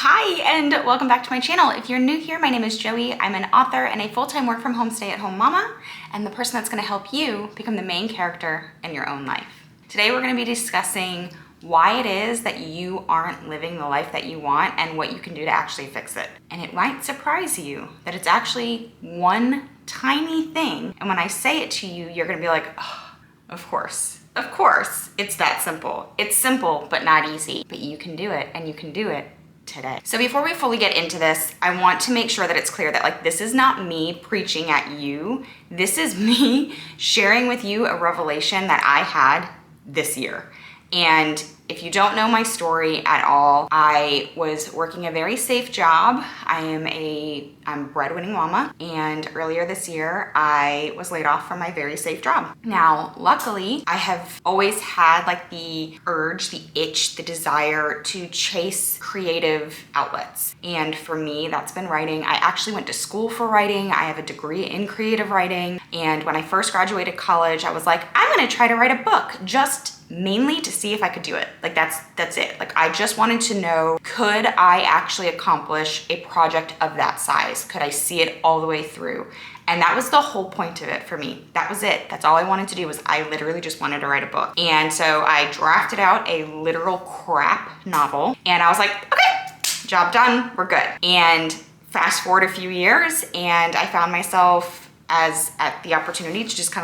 Hi, and welcome back to my channel. If you're new here, my name is Joey. I'm an author and a full-time work-from-home stay-at-home mama, and the person that's gonna help you become the main character in your own life. Today, we're gonna be discussing why it is that you aren't living the life that you want and what you can do to actually fix it. And it might surprise you that it's actually one tiny thing. And when I say it to you, you're gonna be like, oh, of course. Of course, it's that simple. It's simple, but not easy. But you can do it, and you can do it today. So before we fully get into this, I want to make sure that it's clear that this is not me preaching at you. This is me sharing with you a revelation that I had this year. And if you don't know my story at all, I was working a very safe job. I'm a breadwinning mama, and earlier this year, I was laid off from my very safe job. Now, luckily, I have always had the urge, the itch, the desire to chase creative outlets. And for me, that's been writing. I actually went to school for writing. I have a degree in creative writing. And when I first graduated college, I was like, I'm gonna try to write a book, just mainly to see if I could do it. That's it. I just wanted to know, could I actually accomplish a project of that size? Could I see it all the way through? And that was the whole point of it for me. That was it. That's all I wanted to do. Was I literally just wanted to write a book. And so I drafted out a literal crap novel, and I was like, okay, job done, we're good. And fast forward a few years, and I found myself at the opportunity to just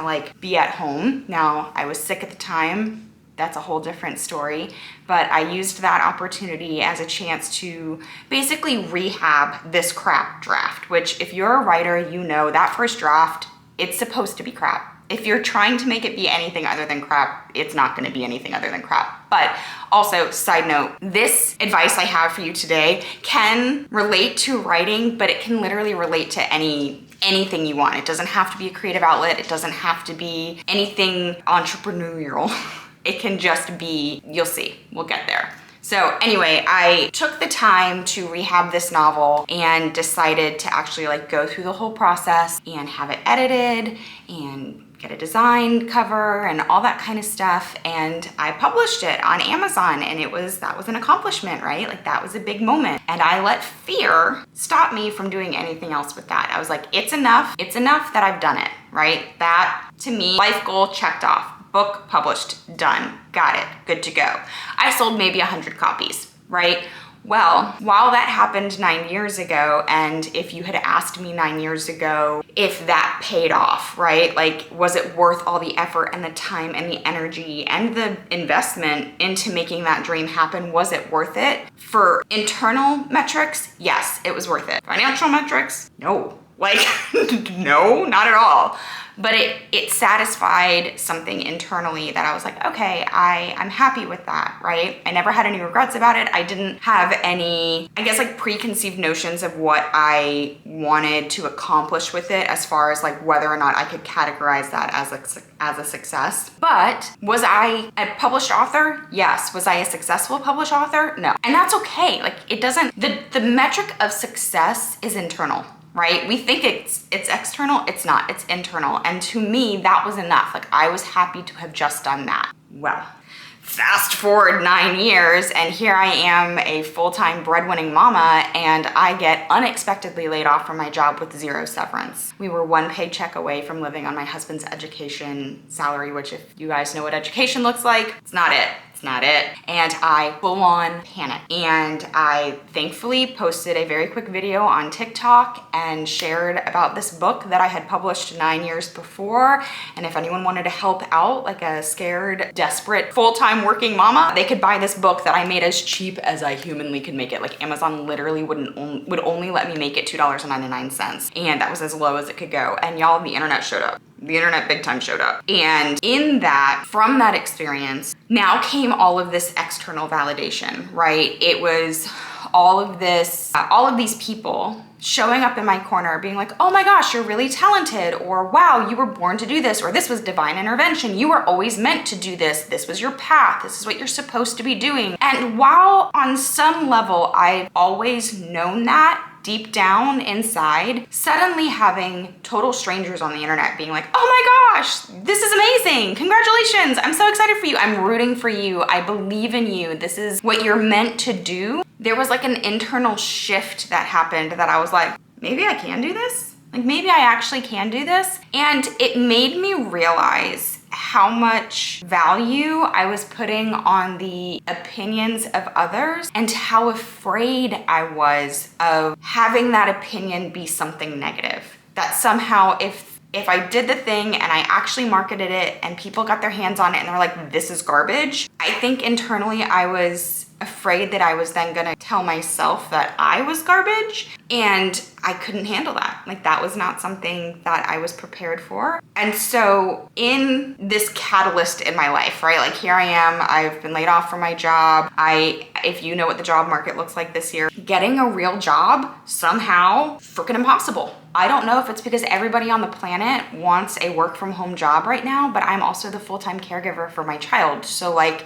be at home. Now, I was sick at the time. That's a whole different story, but I used that opportunity as a chance to basically rehab this crap draft, which if you're a writer, you know that first draft, it's supposed to be crap. If you're trying to make it be anything other than crap, it's not gonna be anything other than crap. But also, side note, this advice I have for you today can relate to writing, but it can literally relate to anything you want. It doesn't have to be a creative outlet. It doesn't have to be anything entrepreneurial. It can just be, you'll see, we'll get there. So anyway, I took the time to rehab this novel and decided to actually go through the whole process and have it edited and get a design cover and all that kind of stuff. And I published it on Amazon, and that was an accomplishment, right? That was a big moment. And I let fear stop me from doing anything else with that. I was like, it's enough that I've done it, right? That to me, life goal checked off. Book published, done, got it, good to go. I sold maybe 100 copies, right? Well, while that happened 9 years ago, and if you had asked me 9 years ago if that paid off, right? Was it worth all the effort and the time and the energy and the investment into making that dream happen? Was it worth it? For internal metrics, yes, it was worth it. Financial metrics, no. No, not at all. But it satisfied something internally that I was like, okay, I'm happy with that, right? I never had any regrets about it. I didn't have any, preconceived notions of what I wanted to accomplish with it as far as whether or not I could categorize that as a success. But was I a published author? Yes. Was I a successful published author? No. And that's okay. The metric of success is internal. Right? We think it's external. It's not, it's internal. And to me, that was enough. I was happy to have just done that. Well, fast forward 9 years, and here I am, a full-time breadwinning mama, and I get unexpectedly laid off from my job with 0 severance. We were 1 paycheck away from living on my husband's education salary, which if you guys know what education looks like, it's not it. Not it. And I full on panicked. And I thankfully posted a very quick video on TikTok and shared about this book that I had published 9 years before. And if anyone wanted to help out, a scared, desperate, full-time working mama, they could buy this book that I made as cheap as I humanly could make it. Amazon literally would only let me make it $2.99. And that was as low as it could go. And y'all, the internet showed up. The internet big time showed up. And from that experience, now came all of this external validation, right? It was all of these people showing up in my corner being like, oh my gosh, you're really talented, or wow, you were born to do this, or this was divine intervention. You were always meant to do this. This was your path. This is what you're supposed to be doing. And while on some level, I've always known that, deep down inside, suddenly having total strangers on the internet being like, oh my gosh, this is amazing. Congratulations. I'm so excited for you. I'm rooting for you. I believe in you. This is what you're meant to do. there was like an internal shift that happened that I was like, maybe I can do this? Like maybe I actually can do this. And it made me realize how much value I was putting on the opinions of others and how afraid I was of having that opinion be something negative. That somehow if I did the thing and I actually marketed it and people got their hands on it and they're like, this is garbage, I think internally I was afraid that I was then gonna tell myself that I was garbage, and I couldn't handle that. Like that was not something that I was prepared for. And so in this catalyst in my life, right? Like here I am, I've been laid off from my job. If you know what the job market looks like this year, getting a real job, somehow freaking impossible. I don't know if it's because everybody on the planet wants a work from home job right now, but I'm also the full-time caregiver for my child. So like,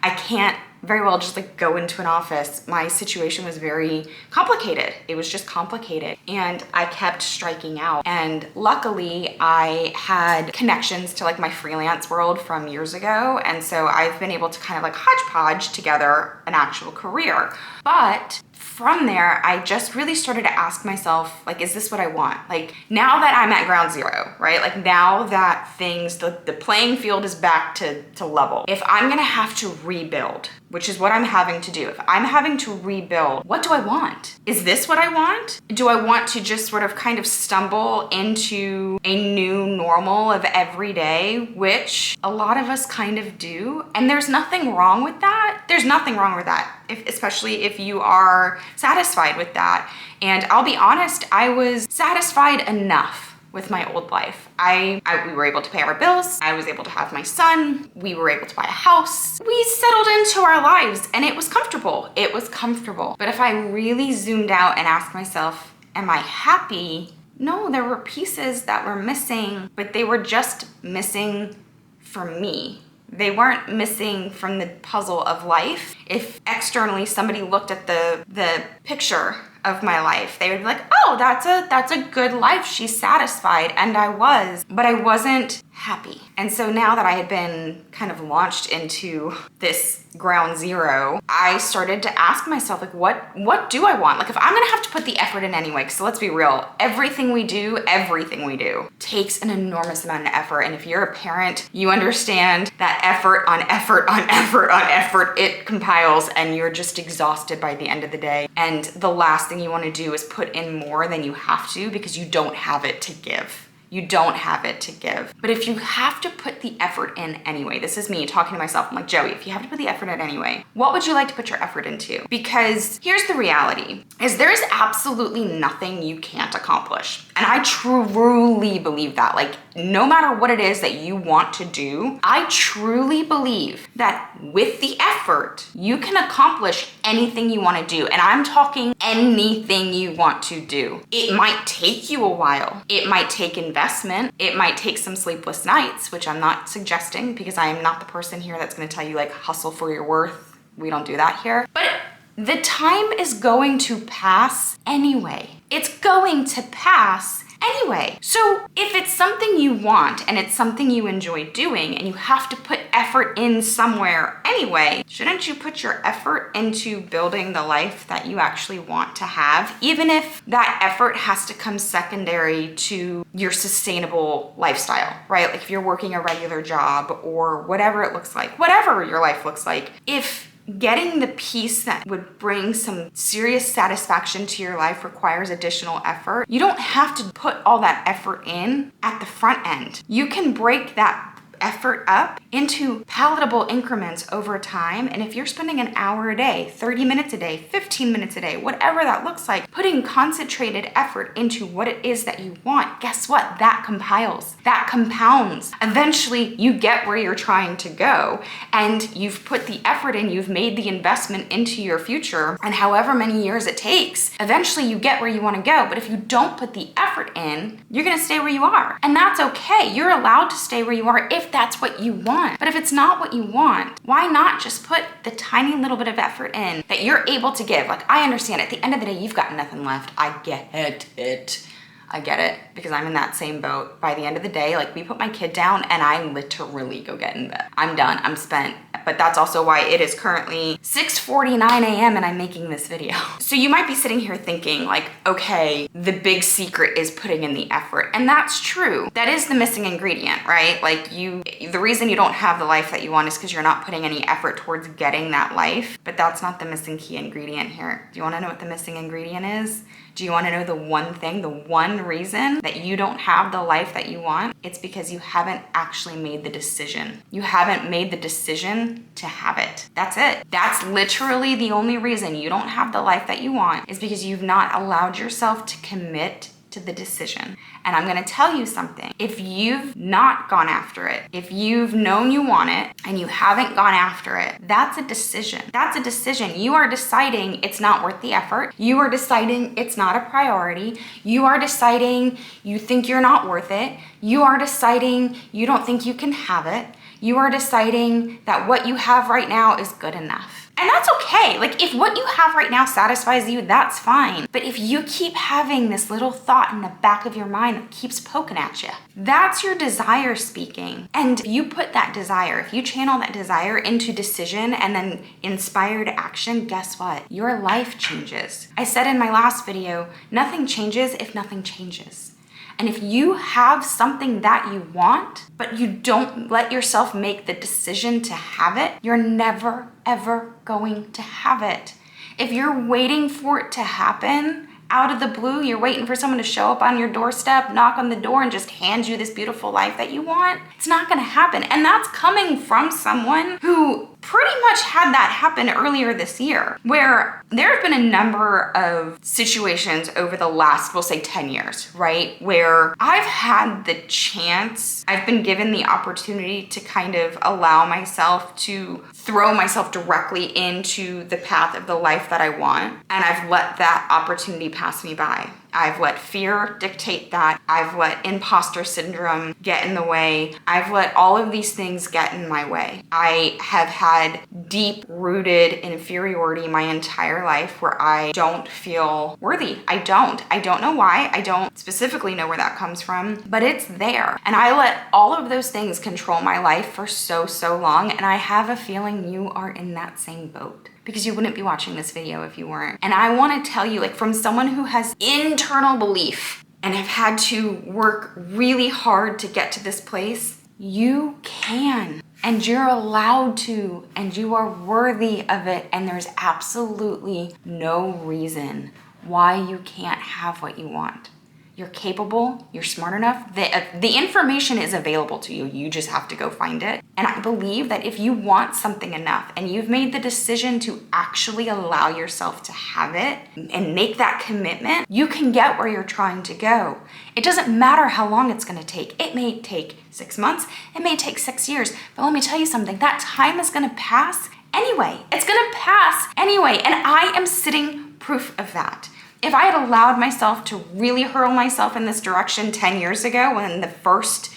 I can't very well just like go into an office. My situation was very complicated. It was just complicated. And I kept striking out. And luckily I had connections to like my freelance world from years ago. And so I've been able to kind of like hodgepodge together an actual career. But from there, I just really started to ask myself, like, is this what I want? Like now that I'm at ground zero, right? Like now that the playing field is back to level. If I'm gonna have to rebuild, which is what I'm having to do. If I'm having to rebuild, what do I want? Is this what I want? Do I want to just sort of kind of stumble into a new normal of every day, which a lot of us kind of do? And there's nothing wrong with that. There's nothing wrong with that, especially if you are satisfied with that. And I'll be honest, I was satisfied enough with my old life. We were able to pay our bills. I was able to have my son. We were able to buy a house. We settled into our lives and it was comfortable. It was comfortable. But if I really zoomed out and asked myself, am I happy? No, there were pieces that were missing, but they were just missing for me. They weren't missing from the puzzle of life. If externally somebody looked at the picture of my life, they would be like, oh, that's a good life. She's satisfied. And I was, but I wasn't happy. And so now that I had been kind of launched into this ground zero, I started to ask myself, like, what do I want? Like if I'm gonna have to put the effort in anyway, because let's be real, everything we do takes an enormous amount of effort. And if you're a parent, you understand that effort on effort on effort on effort, it compiles and you're just exhausted by the end of the day. And the last thing you want to do is put in more than you have to because you don't have it to give. You don't have it to give. But if you have to put the effort in anyway, this is me talking to myself. I'm like, Joey, if you have to put the effort in anyway, what would you like to put your effort into? Because here's the reality, is there's absolutely nothing you can't accomplish. And I truly believe that. Like, no matter what it is that you want to do, I truly believe that with the effort, you can accomplish anything you want to do. And I'm talking anything you want to do. It might take you a while. It might take investment. It might take some sleepless nights, which I'm not suggesting because I am not the person here that's going to tell you like hustle for your worth. We don't do that here. But the time is going to pass anyway. It's going to pass anyway. So if it's something you want and it's something you enjoy doing and you have to put effort in somewhere anyway, shouldn't you put your effort into building the life that you actually want to have, even if that effort has to come secondary to your sustainable lifestyle, right? Like if you're working a regular job or whatever it looks like, whatever your life looks like, if getting the piece that would bring some serious satisfaction to your life requires additional effort, you don't have to put all that effort in at the front end. You can break that effort up into palatable increments over time. And if you're spending an hour a day, 30 minutes a day, 15 minutes a day, whatever that looks like, putting concentrated effort into what it is that you want, guess what? That compiles, that compounds. Eventually you get where you're trying to go and you've put the effort in, you've made the investment into your future, and however many years it takes, eventually you get where you want to go. But if you don't put the effort in, you're going to stay where you are. And that's okay. You're allowed to stay where you are if that's what you want. But if it's not what you want, why not just put the tiny little bit of effort in that you're able to give? Like, I understand at the end of the day, you've got nothing left. I get it. I get it, because I'm in that same boat. By the end of the day, like, we put my kid down and I literally go get in bed. I'm done, I'm spent. But that's also why it is currently 6:49 a.m. and I'm making this video. So you might be sitting here thinking like, okay, the big secret is putting in the effort. And that's true. That is the missing ingredient, right? Like, the reason you don't have the life that you want is because you're not putting any effort towards getting that life. But that's not the missing key ingredient here. Do you want to know what the missing ingredient is? Do you want to know the one thing, the one reason that you don't have the life that you want? It's because you haven't actually made the decision. You haven't made the decision to have it. That's it. That's literally the only reason you don't have the life that you want, is because you've not allowed yourself to commit to the decision. And I'm gonna tell you something. If you've not gone after it, if you've known you want it and you haven't gone after it, that's a decision. That's a decision. You are deciding it's not worth the effort. You are deciding it's not a priority. You are deciding you think you're not worth it. You are deciding you don't think you can have it. You are deciding that what you have right now is good enough. And that's okay. Like, if what you have right now satisfies you, that's fine. But if you keep having this little thought in the back of your mind that keeps poking at you, that's your desire speaking. And you put that desire, if you channel that desire into decision and then inspired action, guess what? Your life changes. I said in my last video, nothing changes if nothing changes. And if you have something that you want, but you don't let yourself make the decision to have it, you're never, ever going to have it. If you're waiting for it to happen out of the blue, you're waiting for someone to show up on your doorstep, knock on the door, and just hand you this beautiful life that you want, it's not gonna happen. And that's coming from someone who pretty much had that happen earlier this year, where there have been a number of situations over the last, we'll say 10 years, right? Where I've had the chance, I've been given the opportunity to kind of allow myself to throw myself directly into the path of the life that I want. And I've let that opportunity pass me by. I've let fear dictate that. I've let imposter syndrome get in the way. I've let all of these things get in my way. I have had deep-rooted inferiority my entire life where I don't feel worthy. I don't know why. I don't specifically know where that comes from, but it's there. And I let all of those things control my life for so long, and I have a feeling you are in that same boat, because you wouldn't be watching this video if you weren't. And I wanna tell you, like, from someone who has internal belief and have had to work really hard to get to this place, you can, and you're allowed to, and you are worthy of it, and there's absolutely no reason why you can't have what you want. You're capable, you're smart enough, the information is available to you, you just have to go find it. And I believe that if you want something enough and you've made the decision to actually allow yourself to have it and make that commitment, you can get where you're trying to go. It doesn't matter how long it's gonna take. It may take 6 months, it may take 6 years, but let me tell you something, that time is gonna pass anyway. It's gonna pass anyway, and I am sitting proof of that. If I had allowed myself to really hurl myself in this direction 10 years ago when the first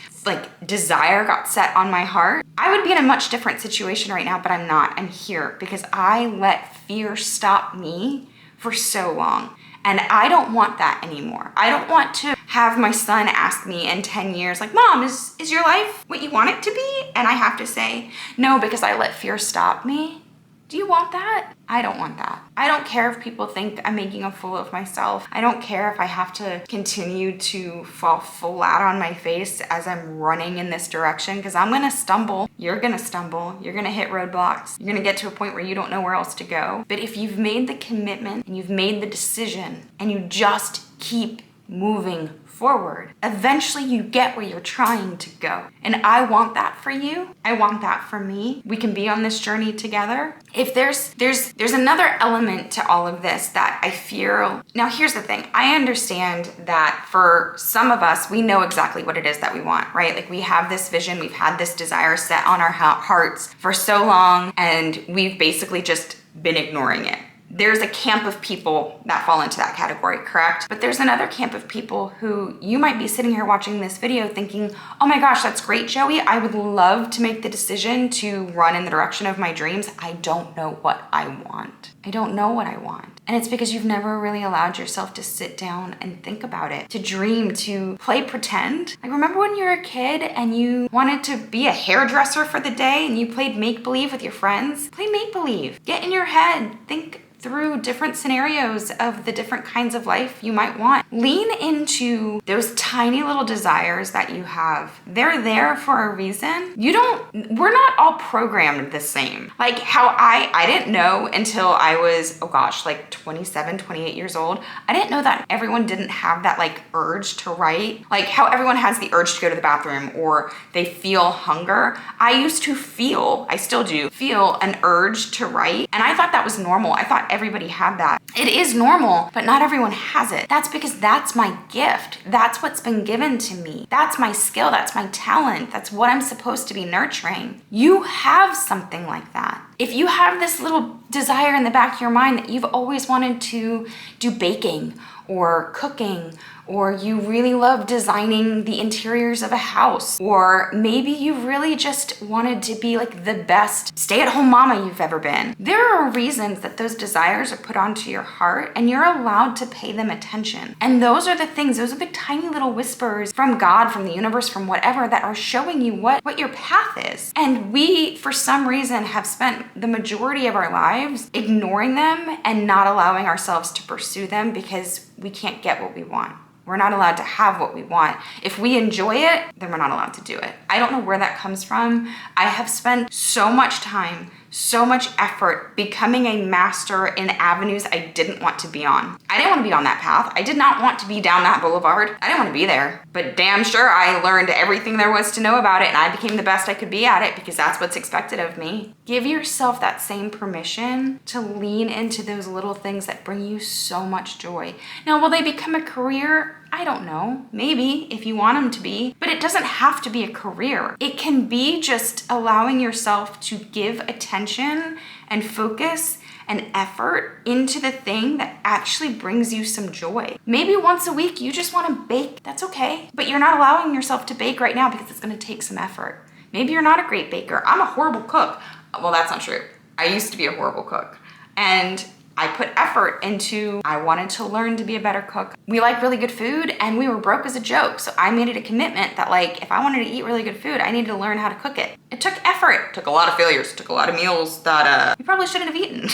desire got set on my heart, I would be in a much different situation right now, but I'm not. I'm here because I let fear stop me for so long. And I don't want that anymore. I don't want to have my son ask me in 10 years, like, Mom, is your life what you want it to be? And I have to say, no, because I let fear stop me. Do you want that? I don't want that. I don't care if people think I'm making a fool of myself. I don't care if I have to continue to fall flat on my face as I'm running in this direction, because I'm gonna stumble. You're gonna stumble. You're gonna hit roadblocks. You're gonna get to a point where you don't know where else to go. But if you've made the commitment and you've made the decision and you just keep moving forward, eventually you get where you're trying to go. And I want that for you. I want that for me. We can be on this journey together. If there's another element to all of this that I fear. Now, here's the thing. I understand that for some of us, we know exactly what it is that we want, right? Like, we have this vision, we've had this desire set on our hearts for so long, and we've basically just been ignoring it. There's a camp of people that fall into that category, correct? But there's another camp of people who you might be sitting here watching this video thinking, oh my gosh, that's great, Joey. I would love to make the decision to run in the direction of my dreams. I don't know what I want. I don't know what I want. And it's because you've never really allowed yourself to sit down and think about it, to dream, to play pretend. Like, remember when you were a kid and you wanted to be a hairdresser for the day and you played make-believe with your friends? Play make-believe. Get in your head. Think through different scenarios of the different kinds of life you might want. Lean into those tiny little desires that you have. They're there for a reason. We're not all programmed the same. Like how I didn't know until I was, oh gosh, like 27, 28 years old. I didn't know that everyone didn't have that like urge to write. Like how everyone has the urge to go to the bathroom or they feel hunger. I used to I still do, feel an urge to write. And I thought that was normal. I thought everybody had that. It is normal, but not everyone has it. That's because that's my gift. That's what's been given to me. That's my skill. That's my talent. That's what I'm supposed to be nurturing. You have something like that. If you have this little desire in the back of your mind that you've always wanted to do baking or cooking, or you really love designing the interiors of a house, or maybe you really just wanted to be like the best stay-at-home mama you've ever been. There are reasons that those desires are put onto your heart and you're allowed to pay them attention. And those are the things, those are the tiny little whispers from God, from the universe, from whatever that are showing you what your path is. And we, for some reason, have spent the majority of our lives ignoring them and not allowing ourselves to pursue them because we can't get what we want. We're not allowed to have what we want. If we enjoy it, then we're not allowed to do it. I don't know where that comes from. I have spent so much time, so much effort becoming a master in avenues I didn't want to be on. I didn't want to be on that path. I did not want to be down that boulevard. I didn't want to be there. But damn sure I learned everything there was to know about it and I became the best I could be at it because that's what's expected of me. Give yourself that same permission to lean into those little things that bring you so much joy. Now, will they become a career? I don't know, maybe if you want them to be, but it doesn't have to be a career. It can be just allowing yourself to give attention and focus and effort into the thing that actually brings you some joy. Maybe once a week you just want to bake, that's okay, but you're not allowing yourself to bake right now because it's going to take some effort. Maybe you're not a great baker. I'm a horrible cook. Well, that's not true. I used to be a horrible cook. And I put effort into, I wanted to learn to be a better cook. We like really good food and we were broke as a joke. So I made it a commitment that like, if I wanted to eat really good food, I needed to learn how to cook it. It took effort, it took a lot of failures, it took a lot of meals that we probably shouldn't have eaten.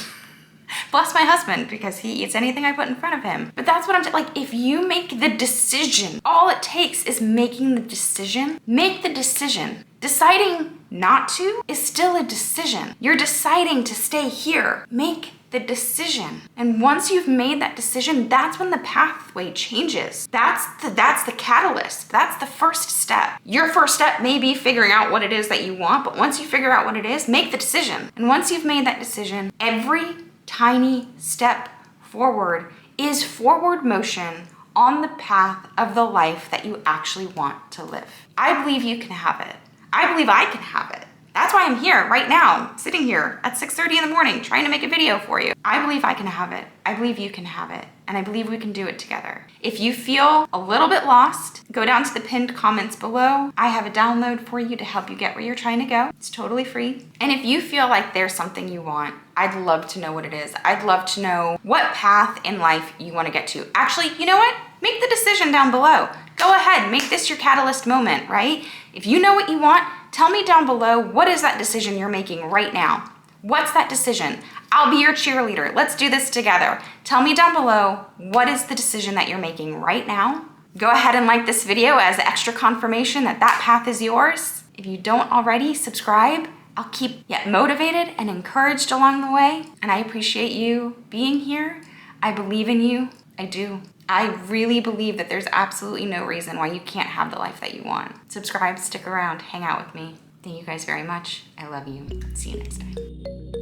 Bless my husband because he eats anything I put in front of him. But that's what I'm like, if you make the decision, all it takes is making the decision. Make the decision. Deciding not to is still a decision. You're deciding to stay here. Make the decision. And once you've made that decision, that's when the pathway changes. That's the catalyst. That's the first step. Your first step may be figuring out what it is that you want, but once you figure out what it is, make the decision. And once you've made that decision, every tiny step forward is forward motion on the path of the life that you actually want to live. I believe you can have it. I believe I can have it. That's why I'm here right now, sitting here at 6:30 in the morning, trying to make a video for you. I believe I can have it. I believe you can have it. And I believe we can do it together. If you feel a little bit lost, go down to the pinned comments below. I have a download for you to help you get where you're trying to go. It's totally free. And if you feel like there's something you want, I'd love to know what it is. I'd love to know what path in life you want to get to. Actually, you know what? Make the decision down below. Go ahead, make this your catalyst moment, right? If you know what you want, tell me down below, what is that decision you're making right now? What's that decision? I'll be your cheerleader. Let's do this together. Tell me down below, what is the decision that you're making right now? Go ahead and like this video as extra confirmation that that path is yours. If you don't already, subscribe. I'll keep you motivated and encouraged along the way. And I appreciate you being here. I believe in you. I do. I really believe that there's absolutely no reason why you can't have the life that you want. Subscribe, stick around, hang out with me. Thank you guys very much. I love you. See you next time.